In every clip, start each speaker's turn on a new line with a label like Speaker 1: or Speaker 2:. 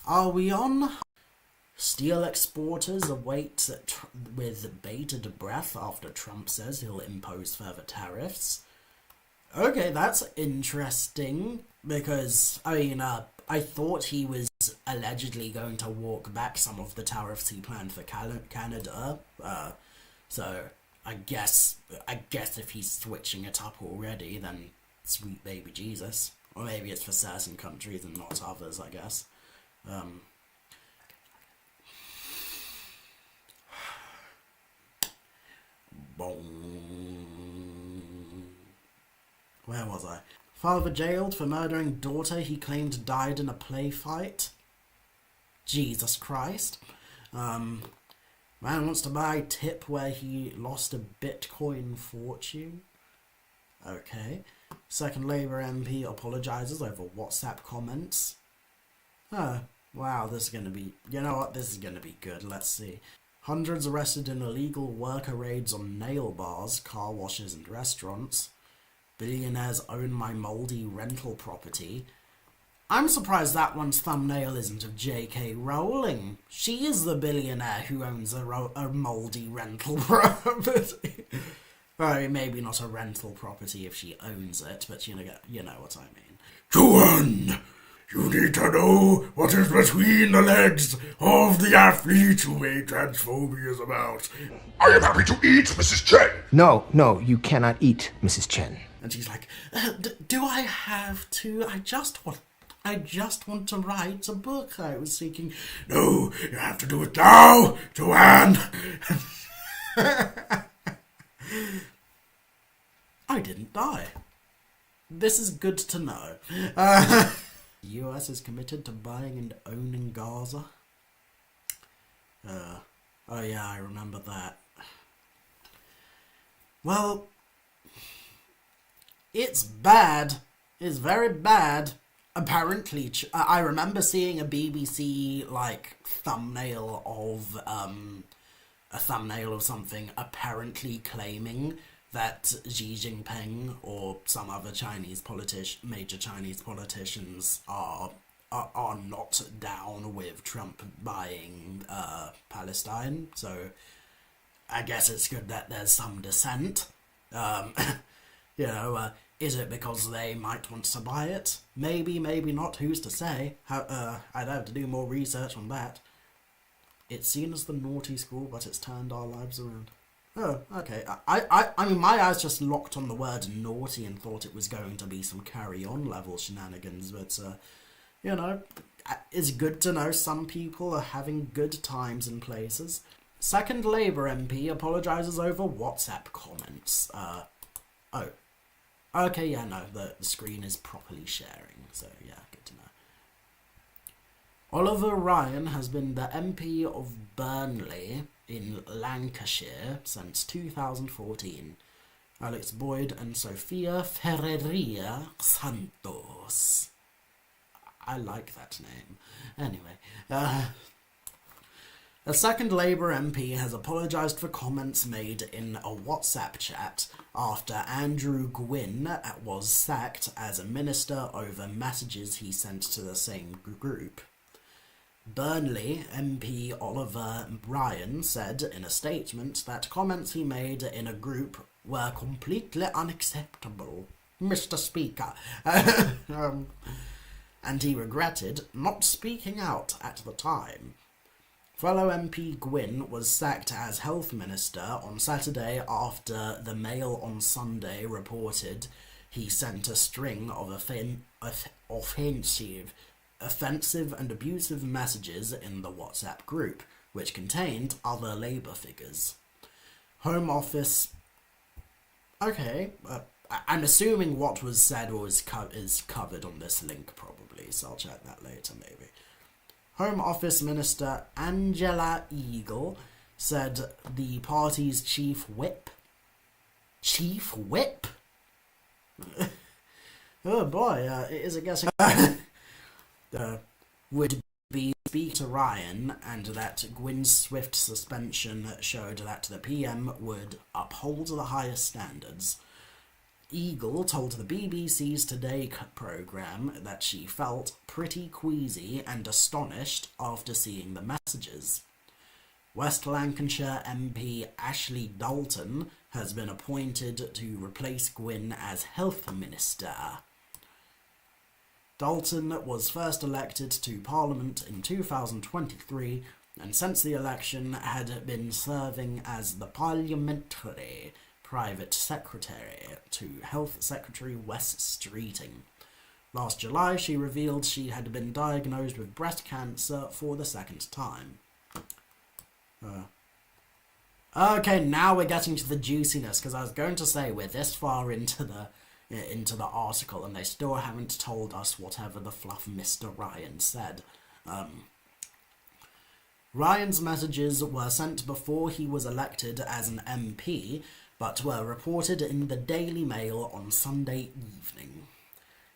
Speaker 1: Are we on? Steel exporters await with bated breath after Trump says he'll impose further tariffs. Okay, that's interesting because, I thought he was allegedly going to walk back some of the tariffs he planned for Canada. So I guess if he's switching it up already, then sweet baby Jesus. Or maybe it's for certain countries and not others, I guess. Um, Where was I? Father jailed for murdering daughter he claimed died in a play fight. Jesus Christ. Man wants to buy tip where he lost a Bitcoin fortune. Okay. Second Labour MP apologises over WhatsApp comments. Oh, wow, this is going to be... You know what? This is going to be good. Let's see. Hundreds arrested in illegal worker raids on nail bars, car washes and restaurants. Billionaires own my mouldy rental property. I'm surprised that one's thumbnail isn't of J.K. Rowling. She is the billionaire who owns a mouldy rental property. Well, maybe not a rental property if she owns it, but you know what I mean.
Speaker 2: Joanne, you need to know what is between the legs of the athlete who made transphobias about. I am happy to eat, Mrs. Chen.
Speaker 3: No, you cannot eat, Mrs. Chen.
Speaker 1: And she's like, do I have to? I just want to write a book I was seeking.
Speaker 2: No, you have to do it now, Joanne.
Speaker 1: I didn't die. This is good to know. The US is committed to buying and owning Gaza. Oh yeah, I remember that. Well, it's bad. It's very bad. Apparently, I remember seeing a BBC thumbnail of something apparently claiming that Xi Jinping or some other major Chinese politicians are not down with Trump buying Palestine. So I guess it's good that there's some dissent. Is it because they might want to buy it? Maybe, maybe not. Who's to say? I'd have to do more research on that. It's seen as the naughty school, but it's turned our lives around. Oh, okay. I mean, my eyes just locked on the word naughty and thought it was going to be some carry-on level shenanigans, but, it's good to know some people are having good times in places. Second Labour MP apologises over WhatsApp comments. Oh. Okay, yeah, no, the screen is properly sharing, so yeah, good to know. Oliver Ryan has been the MP of Burnley in Lancashire since 2014. Alex Boyd and Sofia Ferreira Santos. I like that name. Anyway, a second Labour MP has apologised for comments made in a WhatsApp chat after Andrew Gwynn was sacked as a minister over messages he sent to the same group. Burnley MP Oliver Ryan said in a statement that comments he made in a group were completely unacceptable, Mr. Speaker, and he regretted not speaking out at the time. Fellow MP Gwynn was sacked as Health Minister on Saturday after the Mail on Sunday reported he sent a string of offensive and abusive messages in the WhatsApp group, which contained other Labour figures. Home Office... Okay, I'm assuming what was said is covered on this link probably, so I'll check that later maybe. Home Office Minister Angela Eagle said the party's chief whip... Chief whip? Oh boy, it is a guessing... would be speak to Ryan, and that Gwynn's swift suspension showed that the PM would uphold the highest standards. Eagle told the BBC's Today programme that she felt pretty queasy and astonished after seeing the messages. West Lancashire MP Ashley Dalton has been appointed to replace Gwyn as Health Minister. Dalton was first elected to Parliament in 2023 and since the election had been serving as the Parliamentary Private Secretary to Health Secretary Wes Streeting. Last July, she revealed she had been diagnosed with breast cancer for the second time. Okay, now we're getting to the juiciness, because I was going to say we're this far into the article and they still haven't told us whatever the fluff Mr. Ryan said. Ryan's messages were sent before he was elected as an MP, but were reported in the Daily Mail on Sunday evening.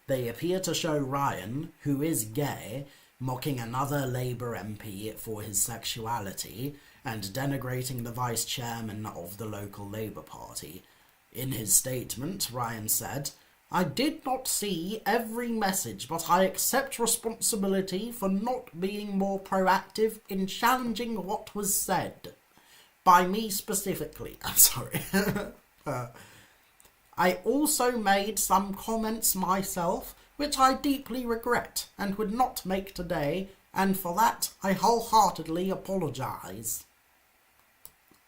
Speaker 1: They appear to show Ryan, who is gay, mocking another Labour MP for his sexuality and denigrating the vice chairman of the local Labour Party. In his statement, Ryan said, "I did not see every message, but I accept responsibility for not being more proactive in challenging what was said. By me specifically." I'm sorry. "I also made some comments myself, which I deeply regret and would not make today, and for that I wholeheartedly apologise."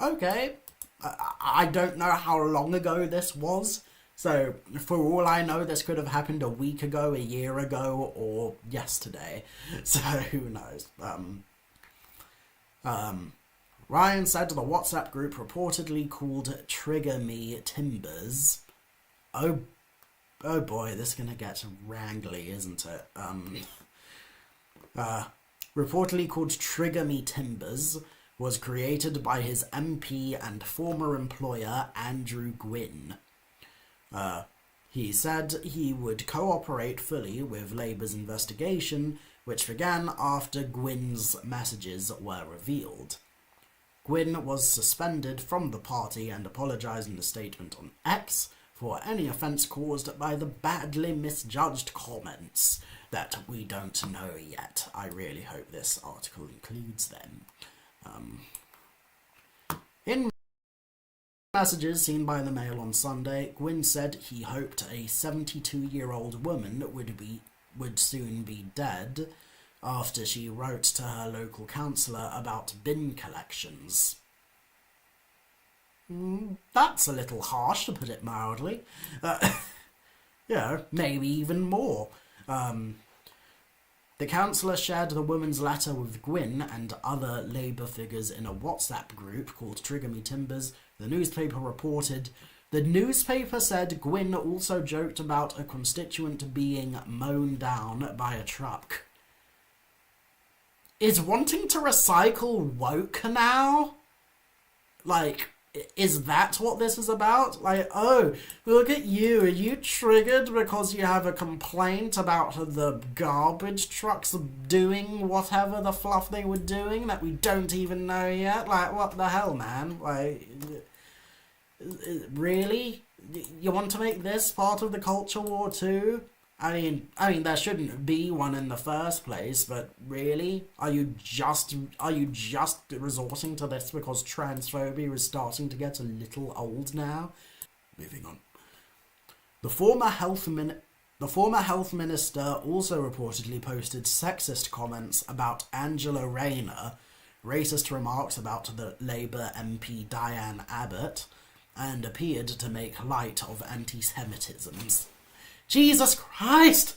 Speaker 1: Okay. I don't know how long ago this was, so for all I know this could have happened a week ago, a year ago, or yesterday, so who knows. Ryan said the WhatsApp group reportedly called Trigger Me Timbers. Oh boy, this is gonna get wrangly, isn't it? Reportedly called Trigger Me Timbers, was created by his MP and former employer Andrew Gwyn. He said he would cooperate fully with Labour's investigation, which began after Gwyn's messages were revealed. Gwyn was suspended from the party and apologised in a statement on X for any offence caused by the badly misjudged comments that we don't know yet. I really hope this article includes them. In messages seen by the Mail on Sunday, Gwyn said he hoped a 72-year-old woman would soon be dead after she wrote to her local councillor about bin collections. That's a little harsh, to put it mildly. Maybe even more. The councillor shared the woman's letter with Gwyn and other Labour figures in a WhatsApp group called Trigger Me Timbers, the newspaper reported. The newspaper said Gwyn also joked about a constituent being mown down by a truck. Is wanting to recycle woke now? Like, is that what this is about? Like, oh, look at you. Are you triggered because you have a complaint about the garbage trucks doing whatever the fluff they were doing that we don't even know yet? Like, what the hell, man? Like, really? You want to make this part of the culture war too? I mean, there shouldn't be one in the first place, but really? Are you just resorting to this because transphobia is starting to get a little old now? Moving on. The former health minister also reportedly posted sexist comments about Angela Rayner, racist remarks about the Labour MP Diane Abbott, and appeared to make light of anti-Semitisms. Jesus Christ!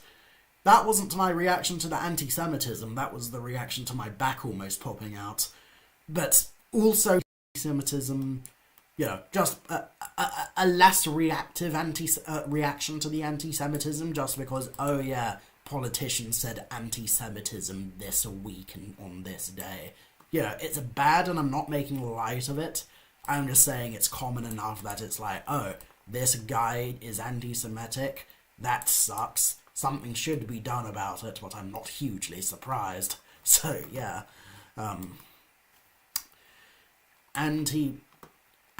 Speaker 1: That wasn't my reaction to the anti-Semitism, that was the reaction to my back almost popping out. But also anti-Semitism, just a less reactive reaction to the anti-Semitism, just because, oh yeah, politicians said anti-Semitism this week and on this day. It's bad and I'm not making light of it. I'm just saying it's common enough that it's like, oh, this guy is anti-Semitic. That sucks. Something should be done about it, but I'm not hugely surprised. So, yeah.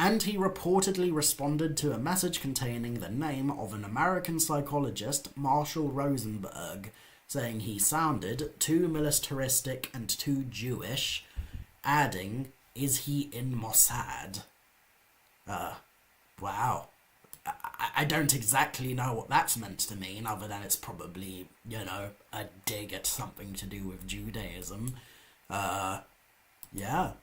Speaker 1: and he reportedly responded to a message containing the name of an American psychologist, Marshall Rosenberg, saying he sounded too militaristic and too Jewish, adding, "Is he in Mossad?" Wow. I don't exactly know what that's meant to mean, other than it's probably, a dig at something to do with Judaism. Yeah.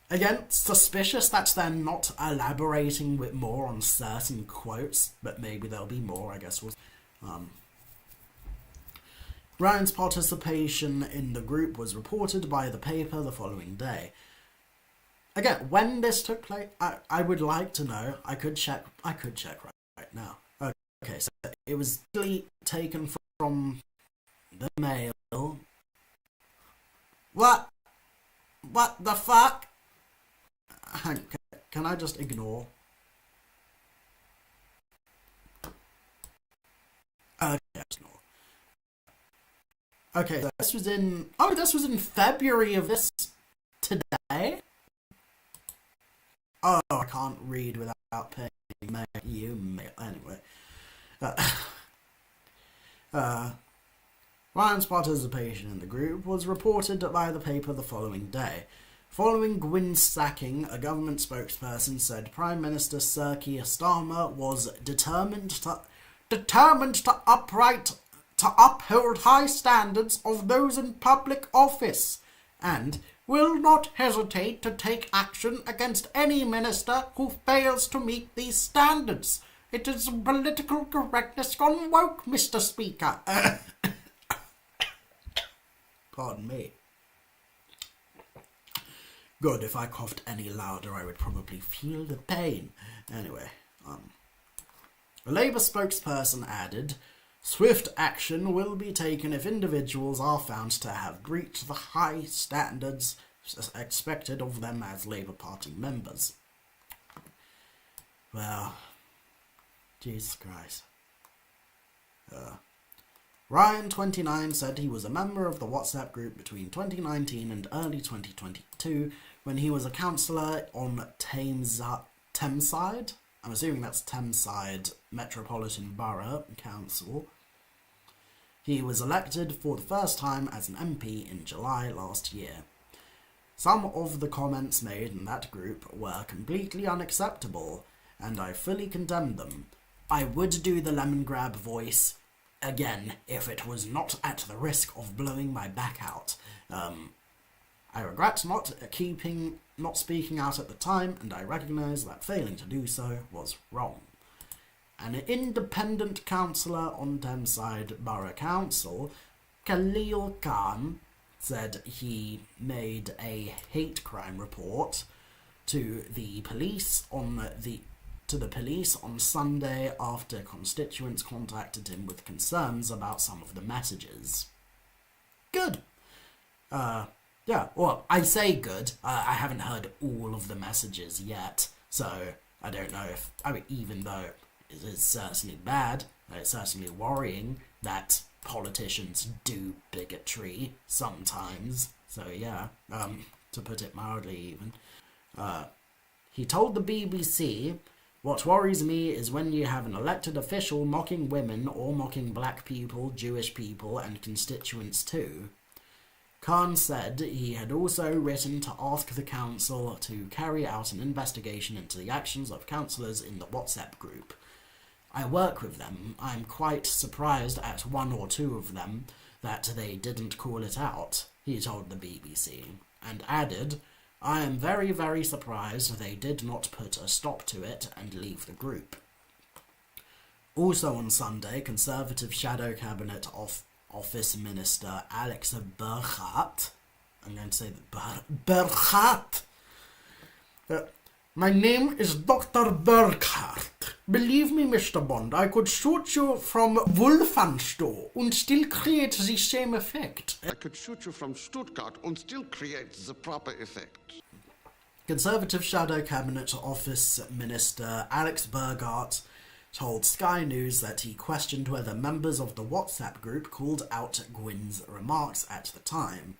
Speaker 1: Again, suspicious that they're not elaborating with more on certain quotes, but maybe there'll be more, I guess. Ryan's participation in the group was reported by the paper the following day. Again, when this took place, I would like to know. I could check right now. Okay, so it was taken from the Mail. What the fuck? Can I just ignore? Okay, ignore. Okay, this was in February of this today. Oh, I can't read without paying you mail. Anyway. Ryan's participation in the group was reported by the paper the following day. Following Gwyn's sacking, a government spokesperson said Prime Minister Sir Keir Starmer was determined to uphold high standards of those in public office, and will not hesitate to take action against any minister who fails to meet these standards. It is political correctness gone woke, Mr. Speaker. Pardon me. Good, if I coughed any louder, I would probably feel the pain. Anyway, a Labour spokesperson added, "Swift action will be taken if individuals are found to have breached the high standards expected of them as Labour Party members." Well, Jesus Christ. Ryan, 29, said he was a member of the WhatsApp group between 2019 and early 2022 when he was a councillor on Thameside. I'm assuming that's Thameside Metropolitan Borough Council. He was elected for the first time as an MP in July last year. Some of the comments made in that group were completely unacceptable, and I fully condemn them. I would do the lemon grab voice again if it was not at the risk of blowing my back out. I regret not speaking out at the time, and I recognise that failing to do so was wrong. An independent councillor on Thameside Borough Council, Khalil Khan, said he made a hate crime report to the police on Sunday after constituents contacted him with concerns about some of the messages. Good. Yeah, well, I say good. I haven't heard all of the messages yet, so I don't know if, even though it is certainly bad, it's certainly worrying that politicians do bigotry sometimes. So yeah, to put it mildly even. He told the BBC, "What worries me is when you have an elected official mocking women or mocking black people, Jewish people, and constituents too." Khan said he had also written to ask the council to carry out an investigation into the actions of councillors in the WhatsApp group. "I work with them. I'm quite surprised at one or two of them that they didn't call it out," he told the BBC, and added, "I am very, very surprised they did not put a stop to it and leave the group." Also on Sunday, Conservative Shadow Cabinet Office Minister Alex Burkhardt, I'm going to say Burkhardt. "My name is Dr. Burkhardt. Believe me, Mr. Bond, I could shoot you from Wolfenstoß and still create the same effect."
Speaker 4: I could shoot you from Stuttgart and still create the proper effect.
Speaker 1: Conservative Shadow Cabinet Office Minister Alex Burkhardt told Sky News that he questioned whether members of the WhatsApp group called out Gwyn's remarks at the time.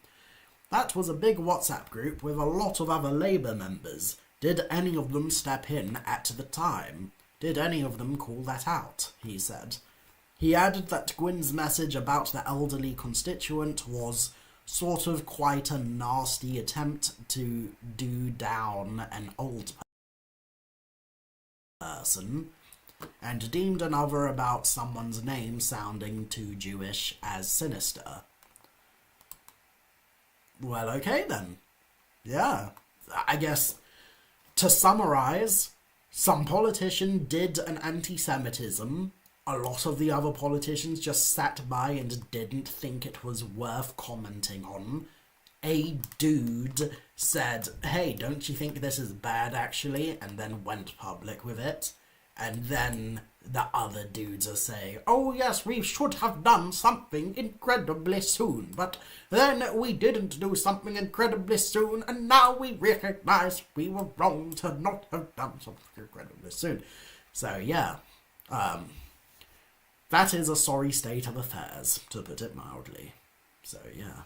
Speaker 1: "That was a big WhatsApp group with a lot of other Labour members. Did any of them step in at the time? Did any of them call that out? He said. He added that Gwyn's message about the elderly constituent was sort of quite a nasty attempt to do down an old person, and deemed another about someone's name sounding too Jewish as sinister. Well, okay then. Yeah, I guess, to summarize, some politician did an anti-Semitism. A lot of the other politicians just sat by and didn't think it was worth commenting on. A dude said, hey, don't you think this is bad actually? And then went public with it. And then the other dudes are saying, oh yes, we should have done something incredibly soon, but then we didn't do something incredibly soon, and now we recognize we were wrong to not have done something incredibly soon. So yeah, that is a sorry state of affairs, to put it mildly. So yeah,